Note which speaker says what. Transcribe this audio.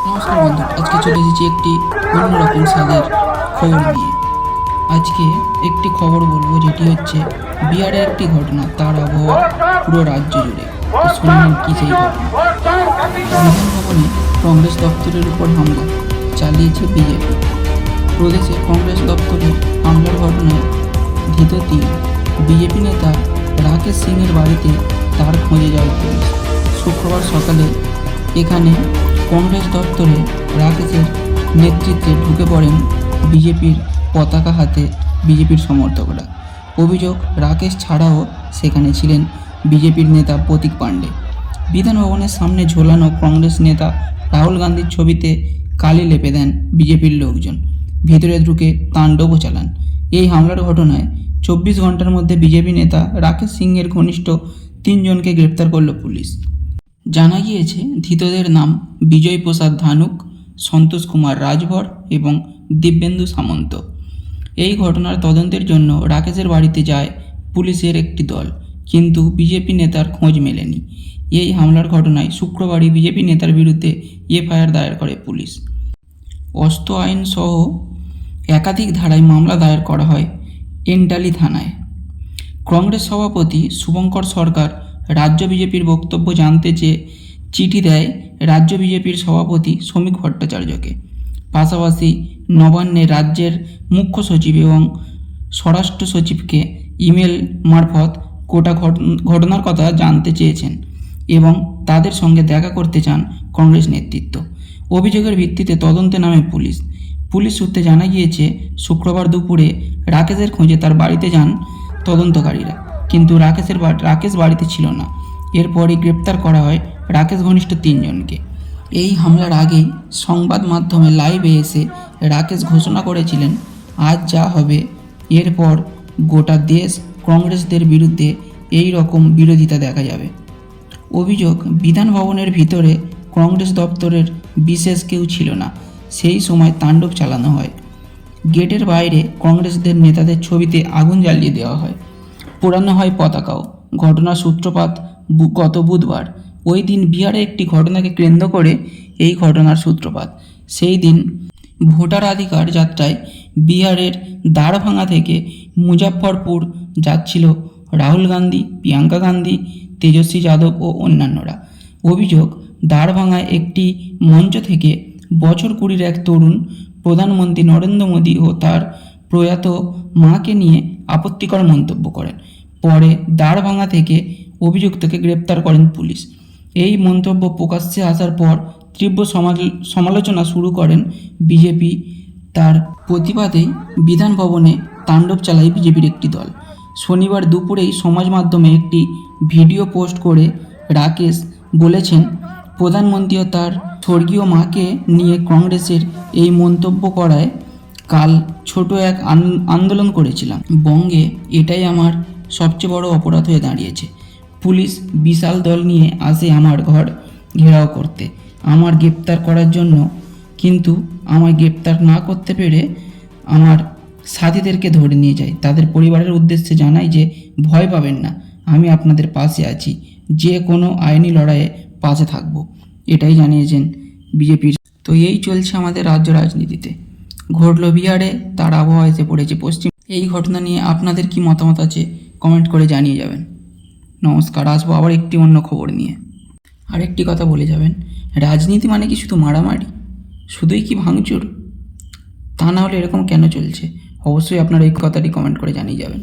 Speaker 1: নমস্কার বন্ধু, আজকে চলে এসেছি একটি অন্যরকম স্বাদের খবর নিয়ে। আজকে একটি খবর বলবো যেটি হচ্ছে বিহারের একটি ঘটনা, তার আবহাওয়া পুরো রাজ্য জুড়ে। তো শুনে নিন কি সেই ঘটনা। বিধানভবনে কংগ্রেস দপ্তরের উপর হামলা চালিয়েছে বিজেপি। প্রদেশে কংগ্রেস দপ্তরের হামলার ঘটনায় ধৃত বিজেপি নেতা রাকেশ সিংয়ের বাড়িতে তার খোঁজে যায় পুলিশ। শুক্রবার সকালে এখানে কংগ্রেস দপ্তরে রাকেশের নেতৃত্বে ঢুকে পড়েন বিজেপির পতাকা হাতে বিজেপির সমর্থকরা। অভিযোগ, রাকেশ ছাড়াও সেখানে ছিলেন বিজেপির নেতা প্রতীক পাণ্ডে। বিধানভবনের সামনে ঝোলানো কংগ্রেস নেতা রাহুল গান্ধীর ছবিতে কালি লেপে দেন বিজেপির লোকজন। ভিতরে ঢুকে তাণ্ডবও চালান। এই হামলার ঘটনায় 24 ঘন্টার মধ্যে বিজেপি নেতা রাকেশ সিংয়ের ঘনিষ্ঠ 3 জনকে গ্রেপ্তার করল পুলিশ। জানা গিয়েছে ধৃতদের নাম বিজয় প্রসাদ ধানুক, সন্তোষ কুমার রাজভর এবং দিব্যেন্দু সামন্ত। এই ঘটনার তদন্তের জন্য রাকেশের বাড়িতে যায় পুলিশের একটি দল, কিন্তু বিজেপি নেতার খোঁজ মেলেনি। এই হামলার ঘটনায় শুক্রবারই বিজেপি নেতার বিরুদ্ধে এফআইআর দায়ের করে পুলিশ। অস্ত্র আইন সহ একাধিক ধারায় মামলা দায়ের করা হয় এন্টালি থানায়। কংগ্রেস সভাপতি শুভঙ্কর সরকার রাজ্য বিজেপির বক্তব্য জানতে চেয়ে চিঠি দেয় রাজ্য বিজেপির সভাপতি শ্রমিক ভট্টাচার্যকে। পাশাপাশি নবান্নে রাজ্যের মুখ্য সচিব এবং স্বরাষ্ট্র সচিবকে ইমেল মারফত গোটা ঘটনার কথা জানতে চেয়েছেন এবং তাদের সঙ্গে দেখা করতে চান কংগ্রেস নেতৃত্ব। অভিযোগের ভিত্তিতে তদন্তে নামে পুলিশ। পুলিশ সূত্রে জানা গিয়েছে শুক্রবার দুপুরে রাকেশের খোঁজে তার বাড়িতে যান তদন্তকারীরা, কিন্তু রাকেশ বাড়িতে ছিল না। এরপরই গ্রেপ্তার করা হয় রাকেশ ঘনিষ্ঠ 3 জনকে। এই হামলার আগেই সংবাদ মাধ্যমে লাইভে এসে রাকেশ ঘোষণা করেছিলেন, আজ যা হবে এরপর গোটা দেশ কংগ্রেসদের বিরুদ্ধে এই রকম বিরোধিতা দেখা যাবে। অভিযোগ, বিধান ভবনের ভিতরে কংগ্রেস দপ্তরের বিশেষ কেউ ছিল না। সেই সময় তাণ্ডব চালানো হয়। গেটের বাইরে কংগ্রেসদের নেতাদের ছবিতে আগুন জ্বালিয়ে দেওয়া হয়, পোড়ানো হয় পতাকাও। ঘটনার সূত্রপাত গত বুধবার। ওই দিন বিহারে একটি ঘটনাকে কেন্দ্র করে এই ঘটনার সূত্রপাত। সেই দিন ভোটাধিকার যাত্রায় বিহারের দ্বারভাঙা থেকে মুজাফফরপুর যাচ্ছিল রাহুল গান্ধী, প্রিয়াঙ্কা গান্ধী, তেজস্বী যাদব ও অন্যান্যরা। অভিযোগ, দ্বারভাঙায় একটি মঞ্চ থেকে বছর 20 এক তরুণ প্রধানমন্ত্রী নরেন্দ্র মোদী ও তার প্রয়াত মাকে নিয়ে আপত্তিকর মন্তব্য করেন। পরে দ্বারভাঙা থেকে অভিযুক্তকে গ্রেপ্তার করেন পুলিশ। এই মন্তব্য প্রকাশ্যে আসার পর তীব্র সমালোচনা শুরু করেন বিজেপি। তার প্রতিবাদেই বিধান ভবনে তাণ্ডব চালায় বিজেপির একটি দল। শনিবার দুপুরেই সমাজ মাধ্যমে একটি ভিডিও পোস্ট করে রাকেশ বলেছেন, প্রধানমন্ত্রী ও তার স্বর্গীয় মাকে নিয়ে কংগ্রেসের এই মন্তব্য করায় কাল ছোট এক আন্দোলন করেছিলাম। বঙ্গে এটাই আমার সবচেয়ে বড় অপরাধ হয়ে দাঁড়িয়েছে। পুলিশ বিশাল দল নিয়ে আসে আমার ঘর ঘেরাও করতে, আমার গ্রেপ্তার করার জন্য, কিন্তু আমায় গ্রেপ্তার না করতে পেরে আমার সাথীদেরকে ধরে নিয়ে যায়। তাদের পরিবারের উদ্দেশ্যে জানাই যে ভয় পাবেন না, আমি আপনাদের পাশে আছি, যে কোনো আইনি লড়াইয়ে পাশে থাকব। এটাই জানিয়েছেন বিজেপির। তো এই চলছে আমাদের রাজ্য রাজনীতিতে। ঘটল বিহারে, তার আবহাওয়া এসে পড়েছে পশ্চিম। এই ঘটনা নিয়ে আপনাদের কি মতামত আছে কমেন্ট করে জানিয়ে যাবেন। নমস্কার, আসবো আবার একটি অন্য খবর নিয়ে। আরেকটি কথা বলে যাবেন, রাজনীতি মানে কি শুধু মারামারি, শুধুই কি ভাঙচুর? তা না হলে এরকম কেন চলছে? অবশ্যই আপনারা এই কথাটি কমেন্ট করে জানিয়ে যাবেন।